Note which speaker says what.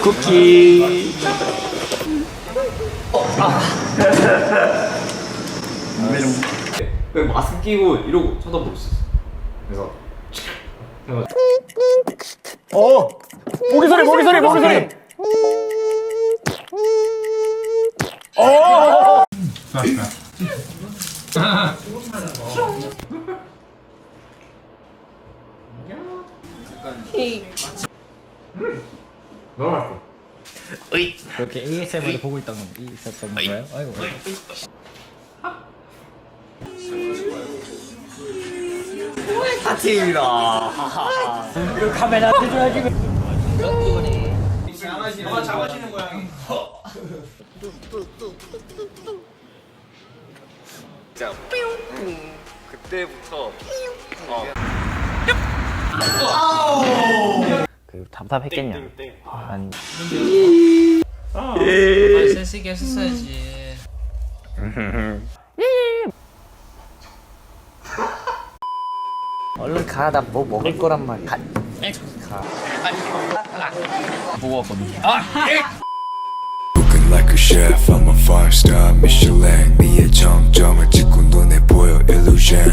Speaker 1: 쿠키.
Speaker 2: 그 마스크 끼고 이러고 쳐다보고 있었어. 그래서
Speaker 1: 모기 소리.
Speaker 2: 너무 맛있어.
Speaker 1: 그렇게 ASMR을 보고 있었던 건가요? 아이고.
Speaker 2: 파티입니다.
Speaker 1: 이거 카메라 들어야지.
Speaker 2: 장하시는 고양이. 자, 그때부터
Speaker 1: 그 답답했겠냐? 아니.
Speaker 3: 빨리 센스있게 했었어야지.
Speaker 1: 얼른 가. 나 뭐 먹을 거란 말이야. 가.
Speaker 3: 보고 왔거든요.
Speaker 4: Cooking like a chef, I'm a five-star Michelin. 네의 정점을 찍고 눈에 보여 illusion.